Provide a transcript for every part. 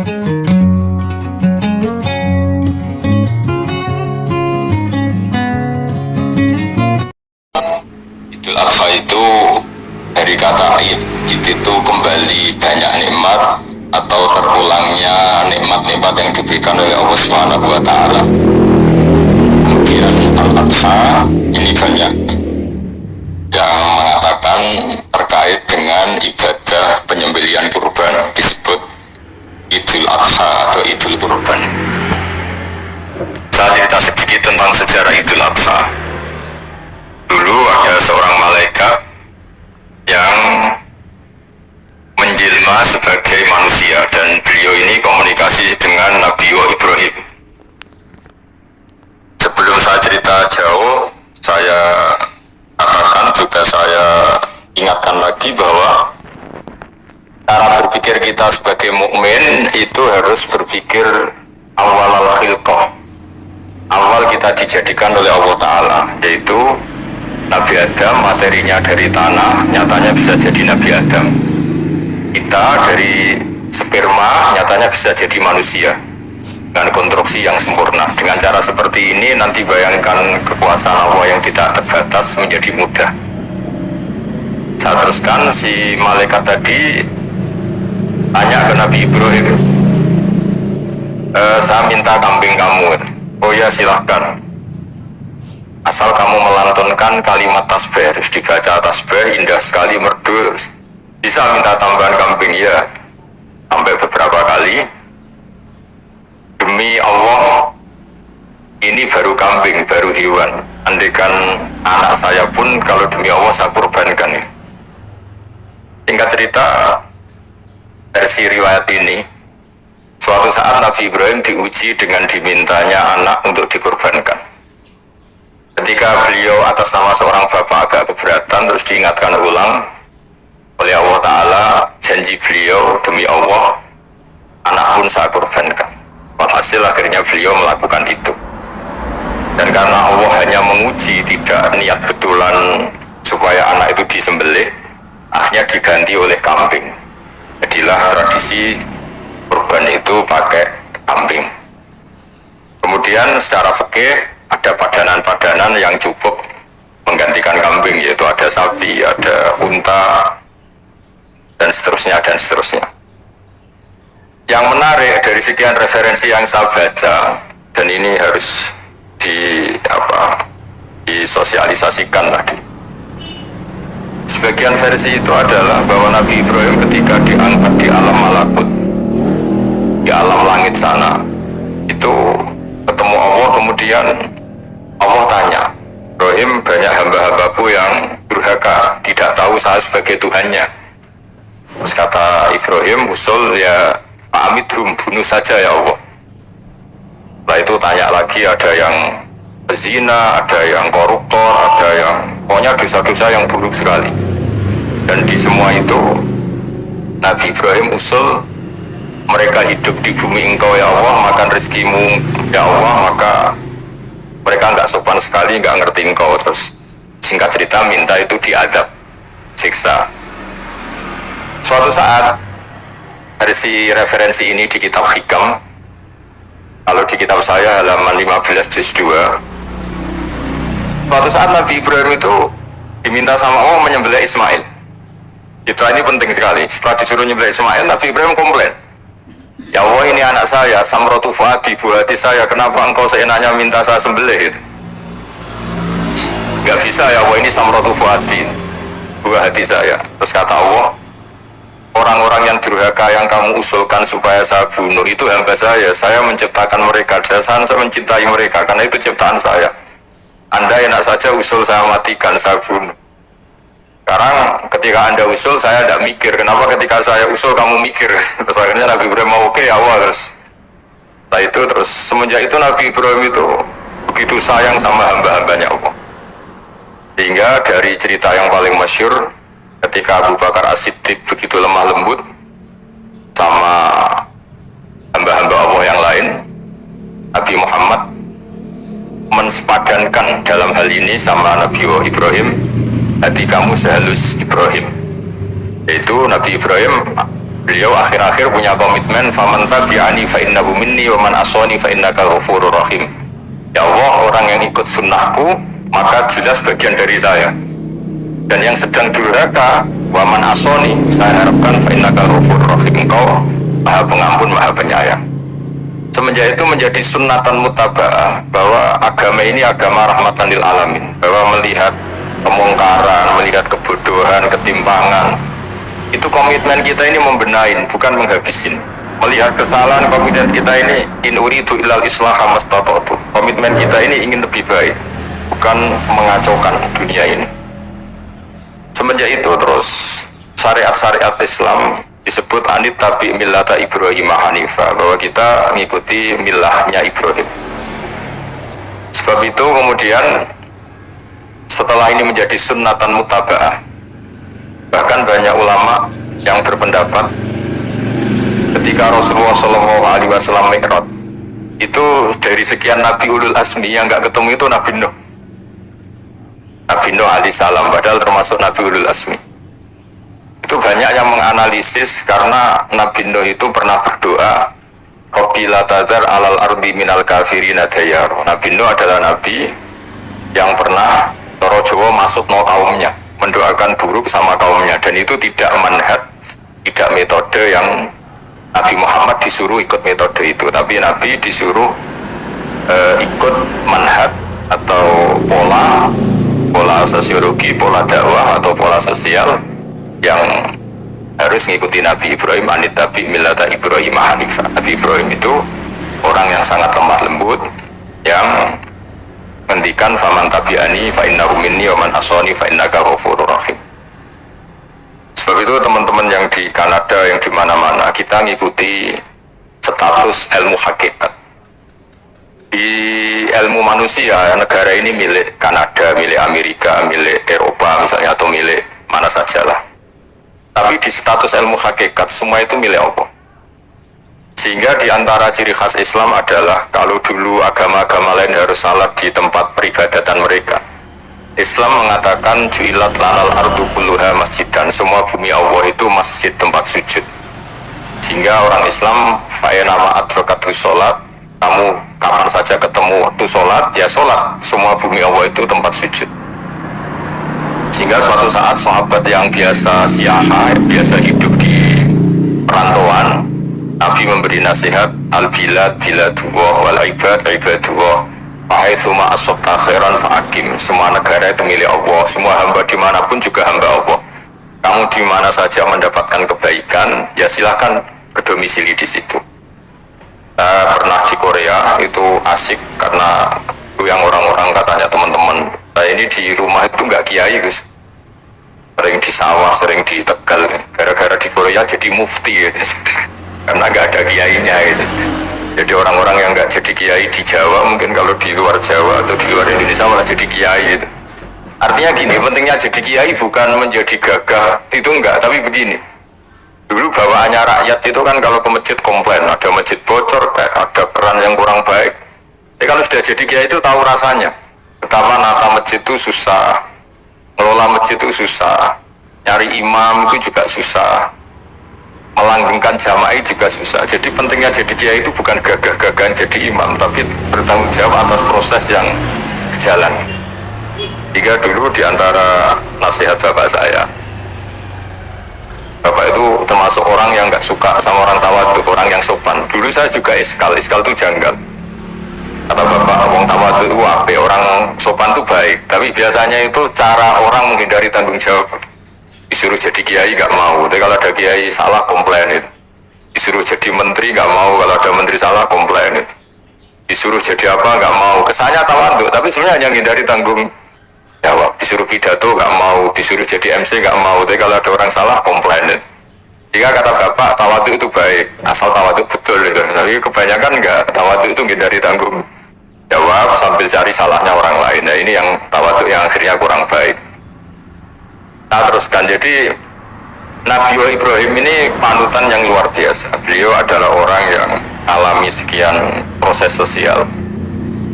Idul Adha itu dari kata id itu kembali banyak nikmat atau terulangnya nikmat-nikmat yang diberikan oleh Allah Subhanahu wa Ta'ala. Kemudian Al-Adha ini banyak yang mengatakan terkait dengan ibadah penyembelihan kurban disebut Idul Adha atau Idul Kurban. Saya cerita sedikit tentang sejarah Idul Adha. Dulu ada seorang malaikat yang menjelma sebagai manusia dan beliau ini komunikasi dengan Nabi Ibrahim. Sebelum saya cerita jauh, saya katakan juga saya ingatkan lagi bahwa cara berpikir kita sebagai mukmin itu harus berpikir awal al-khilqah. Awal kita dijadikan oleh Allah Ta'ala, yaitu Nabi Adam materinya dari tanah, nyatanya bisa jadi Nabi Adam. Kita dari sperma, nyatanya bisa jadi manusia dengan konstruksi yang sempurna. Dengan cara seperti ini nanti bayangkan kekuasaan Allah yang tidak terbatas menjadi mudah. Saya teruskan, si malaikat tadi tanya ke Nabi Ibrahim, saya minta kambing kamu. Oh ya silahkan, asal kamu melantunkan kalimat tasbih. Terus dibaca tasbih, indah sekali, merdu. Bisa minta tambahan kambing? Ya, sampai beberapa kali. Demi Allah, ini baru kambing, baru hewan. Andaikan anak saya pun kalau demi Allah saya kurbankan. Singkat cerita, versi riwayat ini, suatu saat Nabi Ibrahim diuji dengan dimintanya anak untuk dikurbankan. Ketika beliau atas nama seorang bapak agak keberatan, terus diingatkan ulang oleh Allah Ta'ala, janji beliau demi Allah, anak pun saya kurbankan. Hasil akhirnya beliau melakukan itu. Dan karena Allah hanya menguji, tidak niat betulan supaya anak itu disembelih, akhirnya diganti oleh kambing. Jadilah tradisi kurban itu pakai kambing. Kemudian secara fikih ada padanan-padanan yang cukup menggantikan kambing, yaitu ada sapi, ada unta, dan seterusnya dan seterusnya. Yang menarik dari sekian referensi yang saya baca, dan ini harus disosialisasikan lagi. Sebagian versi itu adalah bahwa Nabi Ibrahim ketika diangkat di alam malakut, di alam langit sana, itu ketemu Allah, kemudian Allah tanya, Ibrahim, banyak hamba-hambaku yang durhaka, tidak tahu saya sebagai Tuhannya. Terus kata Ibrahim, usul ya Amidhum, bunuh saja ya Allah. Setelah itu tanya lagi, ada yang zina, ada yang koruptor, ada yang pokoknya dosa-dosa yang buruk sekali. Dan di semua itu Nabi Ibrahim usul, mereka hidup di bumi engkau ya Allah, makan rezekimu ya Allah, maka mereka nggak sopan sekali, nggak ngerti engkau. Terus singkat cerita minta itu diadab, siksa. Suatu saat, versi referensi ini di kitab Hikam, kalau di kitab saya halaman 15 juz 2, suatu saat Nabi Ibrahim itu diminta sama Allah menyembelih Ismail. Itu ini penting sekali. Setelah disuruh menyembelih Ismail, Nabi Ibrahim komplain, ya Allah, ini anak saya, Samratu Fuadi, buah hati saya, kenapa engkau seenaknya minta saya sembelih? Gak bisa ya Allah, ini Samratu Fuadi, buah hati saya. Terus kata Allah, orang-orang yang durhaka yang kamu usulkan supaya saya bunuh itu hamba saya menciptakan mereka, dan saya mencintai mereka, karena itu ciptaan saya. Anda enak saja usul saya matikan, saya bunuh. Sekarang ketika Anda usul, saya tidak mikir, kenapa ketika saya usul kamu mikir? Terus akhirnya Nabi Ibrahim mau oke, awal terus. Setelah itu terus, semenjak itu Nabi Ibrahim itu begitu sayang sama hamba-hambanya Allah. Sehingga dari cerita yang paling masyhur, ketika Abu Bakar As-Siddiq begitu lemah lembut sama hamba-hamba Allah yang lain, Nabi Muhammad mensepadankan dalam hal ini sama Nabi Ibrahim, hati kamu sehalus Ibrahim. Yaitu Nabi Ibrahim Beliau akhir-akhir punya komitmen, faman tabi'ani fa innahu minni wa man asani fa innaka ghafurur rahim. Ya Allah, orang yang ikut sunnahku maka jelas bagian dari saya. Dan yang sedang durhaka, wa man asani, saya harapkan fa innaka ghafurur rahim, engkau Maha Pengampun, Maha Penyayang. Semenjak itu menjadi sunnatan mutaba'ah bahwa agama ini agama rahmatan lil alamin, bahwa melihat kemungkaran, melihat kebodohan, ketimpangan, itu komitmen kita ini membenahin, bukan menghabisin. Melihat kesalahan, komitmen kita ini in uridu illal islaha mastata'tu, komitmen kita ini ingin lebih baik, bukan mengacaukan dunia ini. Semenjak itu terus syariat-syariat Islam disebut anit tabi millata Ibrahim Hanifah, bahwa kita mengikuti milahnya Ibrahim. Sebab itu kemudian setelah ini menjadi sunnatan mutaba'ah, bahkan banyak ulama yang berpendapat ketika Rasulullah SAW Mi'raj itu dari sekian Nabi Ulul Azmi yang nggak ketemu itu Nabi Nuh. Nabi Nuh alaihissalam padahal termasuk Nabi Ulul Azmi. Itu banyak yang menganalisis karena Nabi Nuh itu pernah berdoa, Rabbi la tadhar alal ardi minal kafirina dayar. Nabi Nuh adalah Nabi yang pernah Toro Jawa masuk no kaumnya, mendoakan buruk sama kaumnya, dan itu tidak manhaj, tidak metode yang Nabi Muhammad disuruh ikut metode itu, tapi Nabi disuruh ikut manhaj atau pola sosiologi, pola dakwah atau pola sosial yang harus mengikuti Nabi Ibrahim, anit tabi millata Ibrahim Hanifah. Nabi Ibrahim itu orang yang sangat lemah lembut, yang ngendikan faman tabi'ani fa innahu minni wa man asani fa innaka ghafurur rahim. Sebab itu teman-teman yang di Kanada, yang di mana-mana, kita ngikuti status ilmu hakikat. Di ilmu manusia, negara ini milik Kanada, milik Amerika, milik Eropa misalnya, atau milik mana sajalah. Tapi di status ilmu hakikat semua itu milik Allah. Sehingga di antara ciri khas Islam adalah kalau dulu agama-agama lain harus salat di tempat peribadatan mereka, Islam mengatakan ju'ilat lanal ardu kulluha masjidan, semua bumi Allah itu masjid, tempat sujud. Sehingga orang Islam fa'enama advokatu sholat, kamu kapan saja ketemu waktu sholat, ya sholat, semua bumi Allah itu tempat sujud. Sehingga suatu saat sahabat yang biasa siaha, biasa hidup di perantauan, Nabi memberi nasihat, al-bilad biladullah wal ibad ibadullah, fahaitsuma asabta khairan fa'akim. Semua negara itu milik Allah, semua hamba dimanapun juga hamba Allah. Kamu di mana saja mendapatkan kebaikan, ya silakan berdomisili di situ. Pernah di Korea itu asik karena itu yang orang-orang katanya teman-teman, ini di rumah itu nggak kiai Gus, sering di sawah, sering di Tegal, gara-gara di Korea jadi mufti ya. Karena nggak ada kiainya gitu. Jadi orang-orang yang nggak jadi kiai di Jawa, mungkin kalau di luar Jawa atau di luar Indonesia malah jadi kiai gitu. Artinya gini, pentingnya jadi kiai bukan menjadi gagah, itu enggak, tapi begini, dulu bawaannya rakyat itu kan kalau ke masjid komplain, ada masjid bocor, ada keran yang kurang baik. Jadi kalau sudah jadi kiai itu tahu rasanya, betapa nata masjid itu susah, ngelola masjid itu susah, nyari imam itu juga susah, melanggengkan jamaah juga susah. Jadi pentingnya jadi kiai itu bukan gagah-gagahan jadi imam, tapi bertanggung jawab atas proses yang berjalan. Jika dulu diantara nasihat bapak saya, bapak itu termasuk orang yang nggak suka sama orang tawadhu, orang yang sopan. Dulu saya juga iskal itu janggal. Kata bapak, orang tawadhu itu apa? Orang sopan itu baik, tapi biasanya itu cara orang menghindari tanggung jawab. Disuruh jadi kiai nggak mau, tapi kalau ada kiai salah komplain itu. Disuruh jadi menteri nggak mau, kalau ada menteri salah komplain itu. Disuruh jadi apa nggak mau, kesannya tawadhu, tapi sebenarnya hanya menghindari tanggung jawab. Disuruh pidato nggak mau, disuruh jadi MC nggak mau, tapi kalau ada orang salah komplain. Jika kata bapak tawadhu itu baik, asal tawadhu betul itu. Tapi kebanyakan nggak, tawadhu itu menghindari tanggung jawab sambil cari salahnya orang lain. Nah ini yang tawadhu yang akhirnya kurang baik. Nah teruskan, jadi Nabi Ibrahim ini panutan yang luar biasa. Beliau adalah orang yang alami sekian proses sosial,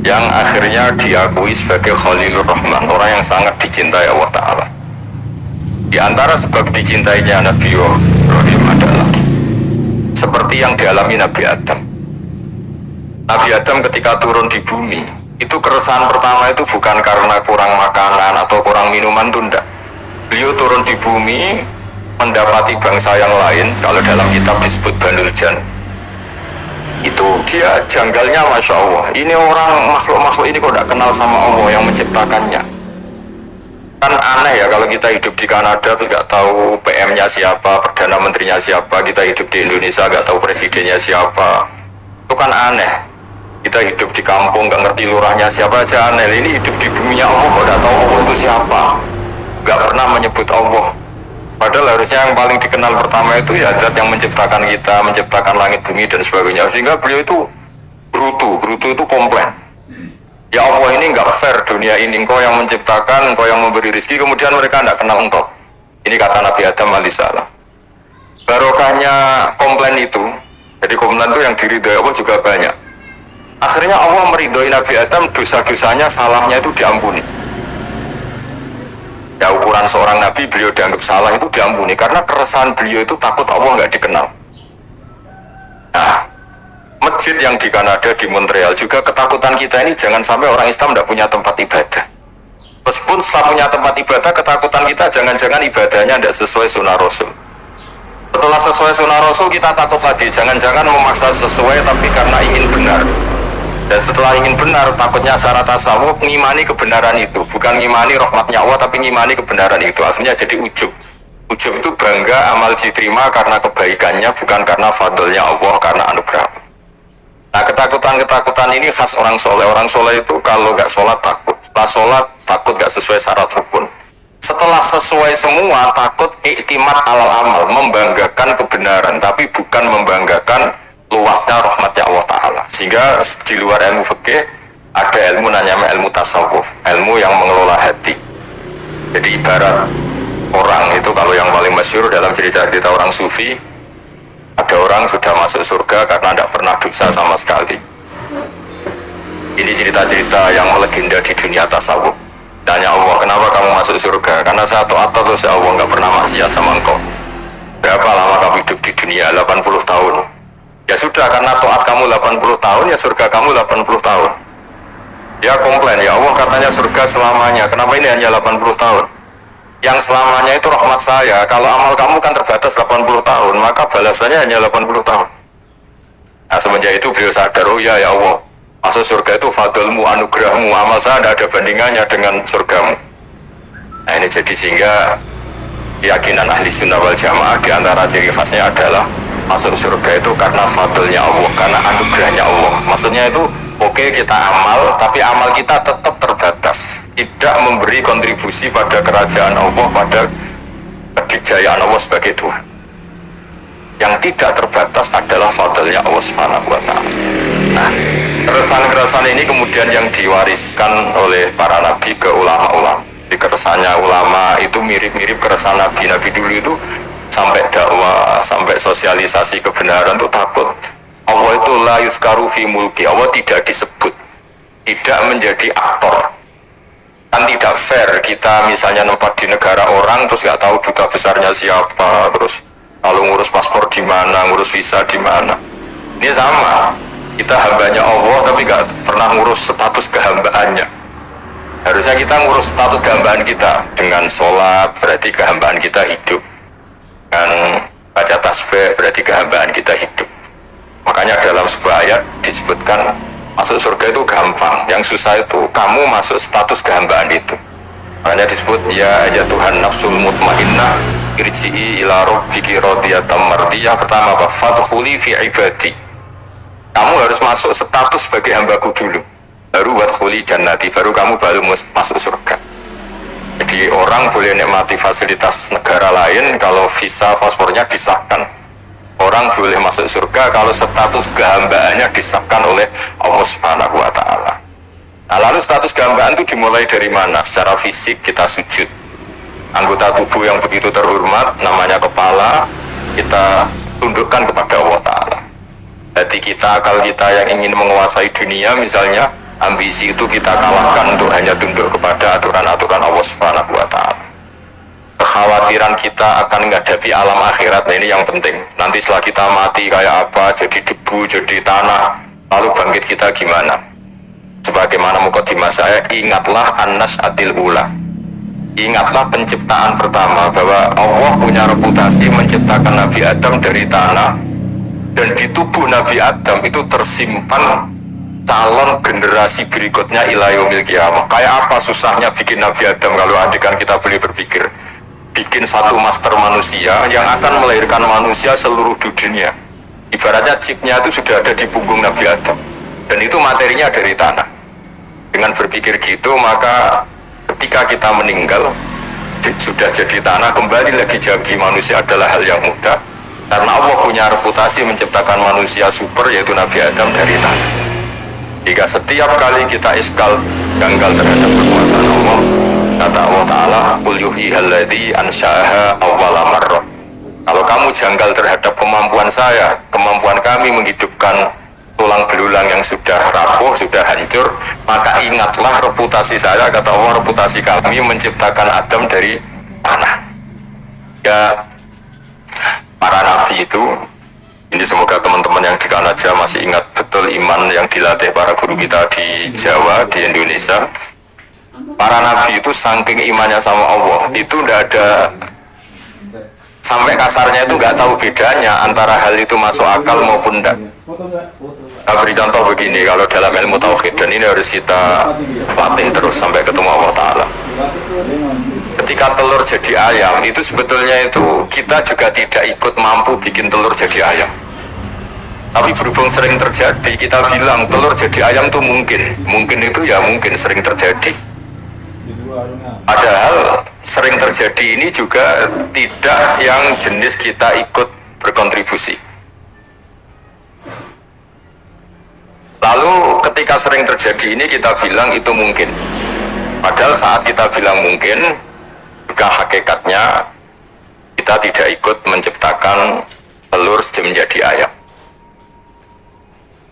yang akhirnya diakui sebagai Khalilur Rahman, orang yang sangat dicintai Allah Ta'ala. Di antara sebab dicintainya Nabi Ibrahim adalah seperti yang dialami Nabi Adam. Nabi Adam ketika turun di bumi, itu keresahan pertama itu bukan karena kurang makanan atau kurang minuman, itu enggak. Beliau turun di bumi mendapati bangsa yang lain, kalau dalam kitab disebut Banul Jan. Itu dia janggalnya, Masya Allah, ini orang makhluk-makhluk ini kok tidak kenal sama Allah yang menciptakannya. Kan aneh ya kalau kita hidup di Kanada terus nggak tahu PM-nya siapa, Perdana Menterinya siapa, kita hidup di Indonesia nggak tahu presidennya siapa. Itu kan aneh. Kita hidup di kampung nggak ngerti lurahnya siapa aja aneh. Ini hidup di buminya Allah kok nggak tahu Allah itu siapa, nggak pernah menyebut Allah. Padahal harusnya yang paling dikenal pertama itu ya zat yang menciptakan kita, menciptakan langit bumi dan sebagainya. Sehingga beliau itu Brutu itu komplain. Ya Allah, ini nggak fair dunia ini, engkau yang menciptakan, engkau yang memberi rezeki, kemudian mereka tidak kenal engkau. Ini kata Nabi Adam alaihissalam. Barokahnya komplain itu, jadi komplain itu yang diridhoi Allah juga banyak. Akhirnya Allah meridhoi Nabi Adam, dosa-dosanya, salahnya itu diampuni. Ya ukuran seorang Nabi, beliau dianggap salah itu diampuni, karena keresahan beliau itu takut Allah nggak dikenal. Nah, masjid yang di Kanada, di Montreal juga ketakutan kita ini jangan sampai orang Islam tidak punya tempat ibadah. Meskipun setelah punya tempat ibadah, ketakutan kita jangan-jangan ibadahnya tidak sesuai sunnah Rasul. Setelah sesuai sunnah Rasul kita takut lagi, jangan-jangan memaksa sesuai tapi karena ingin benar. Dan setelah ingin benar, takutnya secara tasawuf ngimani kebenaran itu, bukan ngimani rahmatnya Allah tapi ngimani kebenaran itu. Akhirnya jadi ujub. Ujub itu bangga amal diterima karena kebaikannya, bukan karena fadlnya Allah, karena anugerah. Nah, ketakutan-ketakutan ini khas orang soleh. Orang soleh itu kalau nggak sholat takut, setelah sholat takut nggak sesuai syarat rukun. Setelah sesuai semua takut iktimat alal amal, membanggakan kebenaran, tapi bukan membanggakan luasnya rahmatnya Allah Ta'ala. Sehingga di luar ilmu fikih ada ilmu namanya ilmu tasawuf, ilmu yang mengelola hati. Jadi ibarat orang itu, kalau yang paling masyhur dalam cerita-cerita orang sufi, ada orang sudah masuk surga karena tidak pernah dosa sama sekali. Ini cerita-cerita yang melegenda di dunia tasawuf. Tanya Allah, kenapa kamu masuk surga? Karena saya taat terus ya Allah, nggak pernah maksiat sama engkau. Berapa lama kamu hidup di dunia? 80 tahun. Ya sudah, karena taat kamu 80 tahun, ya surga kamu 80 tahun. Ya komplain, ya Allah katanya surga selamanya, kenapa ini hanya 80 tahun? Yang selamanya itu rahmat saya. Kalau amal kamu kan terbatas 80 tahun, maka balasannya hanya 80 tahun. Nah, semenjak itu beliau sadar, oh ya Allah, masuk surga itu fadlmu, anugerahmu, amal saya tidak ada bandingannya dengan surgamu. Nah, ini jadi sehingga keyakinan ahli sunnah wal jamaah di antara ciri khasnya adalah masuk surga itu karena fadlnya Allah, karena anugerahnya Allah. Maksudnya itu oke, kita amal, tapi amal kita tetap terbatas, tidak memberi kontribusi pada kerajaan Allah, pada kejayaan Allah sebagai Tuhan. Yang tidak terbatas adalah fadlnya Allah Subhanahu wa Ta'ala. Nah, keresahan-keresahan ini kemudian yang diwariskan oleh para nabi ke ulama-ulama. Di keresahannya ulama itu mirip-mirip keresahan nabi dulu itu, sampai dakwah, sampai sosialisasi kebenaran itu takut Allah itu la yuzkaru fi mulki, Allah tidak disebut, tidak menjadi aktor. Kan tidak fair kita misalnya nempat di negara orang terus nggak tahu duta besarnya siapa, terus lalu ngurus paspor di mana, ngurus visa di mana. Ini sama, kita hambanya Allah tapi nggak pernah ngurus status kehambaannya. Harusnya kita ngurus status kehambaan kita dengan sholat, berarti kehambaan kita hidup. Dan baca tasbih berarti kehambaan kita hidup. Makanya dalam sebuah ayat disebutkan masuk surga itu gampang, yang susah itu kamu masuk status kehambaan itu. Makanya disebut ya Tuhan nafsul mutmainnah irji'i ila rabbiki radiyatan mardiyah. Pertama apa? Fadkhuli fi ibadi. Kamu harus masuk status sebagai hambaku dulu, baru wadkhuli jannati, baru kamu masuk surga. Jadi orang boleh nikmati fasilitas negara lain kalau visa paspornya disahkan. Orang boleh masuk surga kalau status kehambaannya disahkan oleh Allah Subhanahu wa Ta'ala. Nah, lalu status kehambaan itu dimulai dari mana? Secara fisik kita sujud. Anggota tubuh yang begitu terhormat namanya kepala kita tundukkan kepada Allah Ta'ala. Jadi kita, akal kita yang ingin menguasai dunia misalnya, ambisi itu kita kalahkan untuk hanya tunduk kepada aturan-aturan Allah Subhanahu wa Ta'ala. kekhawatiran kita akan menghadapi alam akhirat. Nah ini yang penting. Nanti setelah kita mati kayak apa, jadi debu, jadi tanah, lalu bangkit kita gimana? Sebagaimana mukadimah saya, ingatlah Anas Atil Ula. Ingatlah penciptaan pertama, bahwa Allah punya reputasi menciptakan Nabi Adam dari tanah, dan di tubuh Nabi Adam itu tersimpan calon generasi berikutnya ila yaumil qiyamah. Kayak apa susahnya bikin Nabi Adam kalau adegan kita boleh berpikir, bikin satu master manusia yang akan melahirkan manusia seluruh dunia. Ibaratnya chipnya itu sudah ada di punggung Nabi Adam, dan itu materinya dari tanah. Dengan berpikir gitu, maka ketika kita meninggal sudah jadi tanah, kembali lagi jadi manusia adalah hal yang mudah, karena Allah punya reputasi menciptakan manusia super, yaitu Nabi Adam dari tanah. Jika setiap kali kita iskal janggal terhadap kekuasaan Allah, kata Allah Ta'ala, qul yuhyihal ladzi ansha'aha awwala marrah. Kalau kamu janggal terhadap kemampuan saya, kemampuan kami menghidupkan tulang belulang yang sudah rapuh, sudah hancur, maka ingatlah reputasi saya, kata Allah, reputasi kami menciptakan Adam dari tanah. Ya, para nabi itu, ini semoga teman-teman yang di Kanada masih ingat betul iman yang dilatih para guru kita di Jawa, di Indonesia. Para nabi itu saking imannya sama Allah, itu tidak ada, sampai kasarnya itu nggak tahu bedanya antara hal itu masuk akal maupun tidak. Nah, beri contoh begini, kalau dalam ilmu tauhid, dan ini harus kita latih terus sampai ketemu Allah Ta'ala. Ketika telur jadi ayam, itu sebetulnya itu kita juga tidak ikut mampu bikin telur jadi ayam. Tapi berhubung sering terjadi, kita bilang telur jadi ayam itu mungkin. Mungkin itu ya mungkin sering terjadi. Padahal sering terjadi ini juga tidak yang jenis kita ikut berkontribusi. Lalu ketika sering terjadi ini kita bilang itu mungkin. Padahal saat kita bilang mungkin, juga hakikatnya kita tidak ikut menciptakan telur menjadi ayam.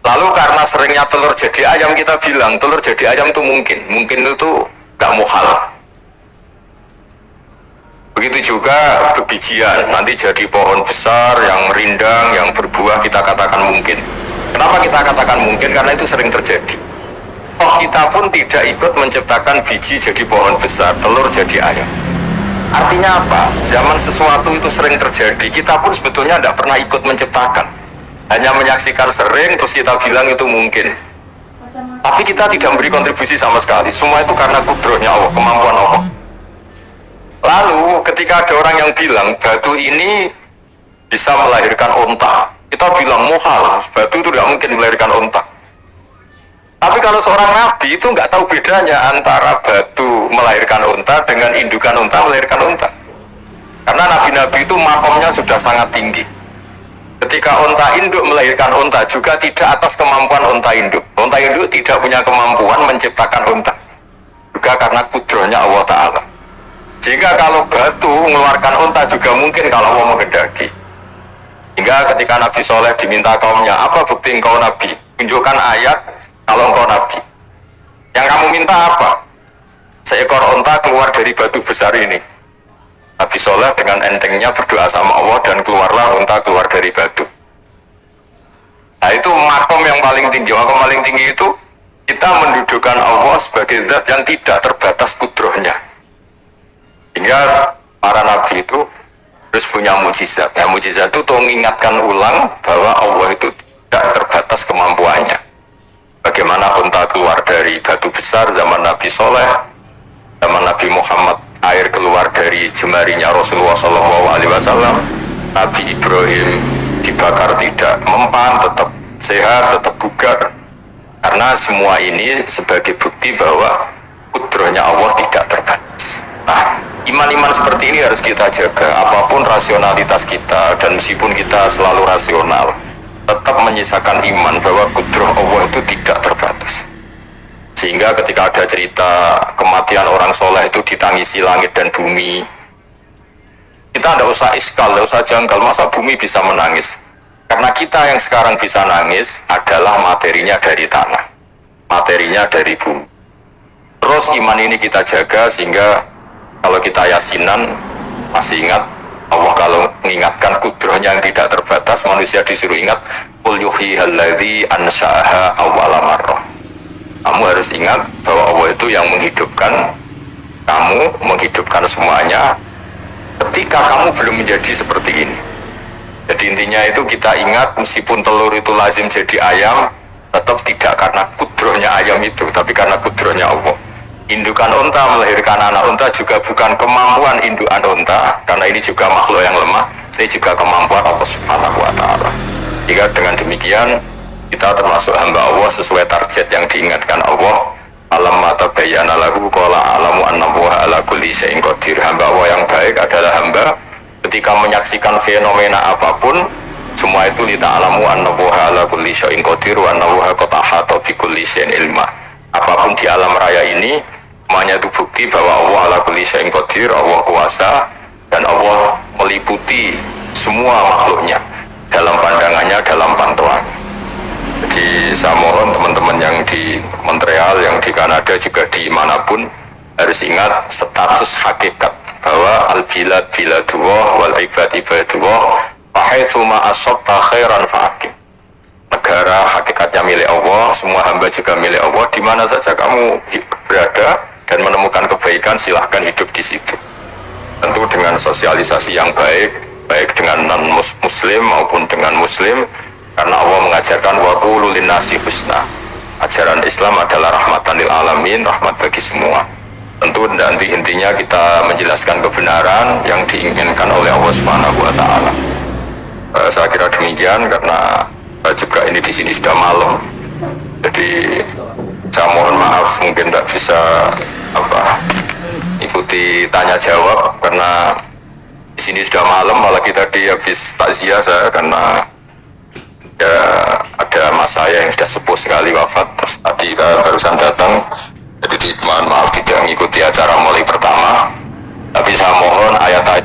Lalu karena seringnya telur jadi ayam, kita bilang telur jadi ayam itu mungkin. Mungkin itu gak muhal. Begitu juga bebijian, nanti jadi pohon besar yang rindang, yang berbuah, kita katakan mungkin. Kenapa kita katakan mungkin? Karena itu sering terjadi. Oh, kita pun tidak ikut menciptakan biji jadi pohon besar, telur jadi ayam. Artinya apa? Zaman sesuatu itu sering terjadi, kita pun sebetulnya tidak pernah ikut menciptakan. Hanya menyaksikan sering, terus kita bilang itu mungkin. Tapi kita tidak memberi kontribusi sama sekali. Semua itu karena kudrohnya Allah, kemampuan Allah. Lalu ketika ada orang yang bilang batu ini bisa melahirkan unta, kita bilang muhal, batu itu tidak mungkin melahirkan unta. Tapi kalau seorang nabi itu nggak tahu bedanya antara batu melahirkan unta dengan indukan unta melahirkan unta. Karena nabi-nabi itu makomnya sudah sangat tinggi. Ketika unta induk melahirkan unta juga tidak atas kemampuan unta induk. Unta induk tidak punya kemampuan menciptakan unta. Juga karena kudrohnya Allah Ta'ala. Jika kalau batu mengeluarkan unta juga mungkin kalau Allah menghendaki. Hingga ketika Nabi Soleh diminta kaumnya, apa bukti engkau Nabi? Tunjukkan ayat kalau engkau Nabi. Yang kamu minta apa? Seekor unta keluar dari batu besar ini. Nabi Soleh dengan entengnya berdoa sama Allah dan keluarlah unta keluar dari batu. Nah itu makom yang paling tinggi. Makom paling tinggi itu kita mendudukkan Allah sebagai zat yang tidak terbatas kudrohnya. Hingga para nabi itu terus punya mujizat. Ya, mujizat itu untuk mengingatkan ulang bahwa Allah itu tidak terbatas kemampuannya. Bagaimana unta keluar dari batu besar zaman Nabi Soleh, zaman Nabi Muhammad air keluar dari jemarinya Rasulullah SAW. Nabi Ibrahim dibakar tidak mempan, tetap sehat, tetap bugar. Karena semua ini sebagai bukti bahwa kudrohnya Allah tidak terbatas. Nah, iman-iman seperti ini harus kita jaga. Apapun rasionalitas kita, dan meskipun kita selalu rasional, tetap menyisakan iman bahwa kudroh Allah itu tidak terbatas. Sehingga ketika ada cerita kematian orang soleh itu ditangisi langit dan bumi, kita tidak usah iskal, tidak usah janggal, masa bumi bisa menangis? Karena kita yang sekarang bisa nangis adalah materinya dari tanah, materinya dari bumi. Terus iman ini kita jaga sehingga kalau kita yasinan, Masih ingat Allah kalau mengingatkan kudrohnya yang tidak terbatas, manusia disuruh ingat qul yuhyihal ladzi ansha'aha awwala marrah. Kamu harus ingat bahwa Allah itu yang menghidupkan kamu, menghidupkan semuanya ketika kamu belum menjadi seperti ini. Jadi intinya itu kita ingat, meskipun telur itu lazim jadi ayam, tetap tidak karena kudrohnya ayam itu, tapi karena kudrohnya Allah. Indukan unta melahirkan anak unta juga bukan kemampuan indukan unta, karena ini juga makhluk yang lemah, ini juga kemampuan Allah Subhanahu wa Ta'ala. Jika dengan demikian kita termasuk hamba Allah sesuai target yang diingatkan Allah. Alam mata bayana lahu qala alamu annallaha ala kulli syai'in qadir. Hamba Allah yang baik adalah hamba ketika menyaksikan fenomena apapun, semua itu lita'alamu annallaha ala kulli syai'in qadir wa annallaha qad ahata bi kulli syai'in ilma. Apapun di alam raya ini semuanya itu bukti bahwa Allah ala kulli syai'in qadir, Allah kuasa dan Allah meliputi semua makhluknya dalam pandangannya, dalam pantauannya. Jadi saya mohon teman-teman yang di Montreal, yang di Kanada, juga di manapun harus ingat status hakikat bahwa al-bilad biladullah wal ibad ibadullah wa haitsu ma asabta khairan fa'aqim. Negara hakikatnya milik Allah, semua hamba juga milik Allah. Di mana saja kamu berada dan menemukan kebaikan, silahkan hidup di situ. Tentu dengan sosialisasi yang baik, baik dengan non-muslim maupun dengan muslim. Karena Allah mengajarkan wa qulu linnasi husna. Ajaran Islam adalah rahmatan lil alamin, rahmat bagi semua. Tentu nanti intinya kita menjelaskan kebenaran yang diinginkan oleh Allah Subhanahu wa Ta'ala. Saya kira demikian, karena juga ini di sini sudah malam. Jadi saya mohon maaf mungkin tidak bisa ikuti tanya jawab karena di sini sudah malam, malah kita tadi habis takziah saya karena ada mas saya yang sudah sepuh sekali wafat, terus tadi barusan datang, jadi mohon maaf tidak mengikuti acara mulai pertama, tapi saya mohon ayat-ayat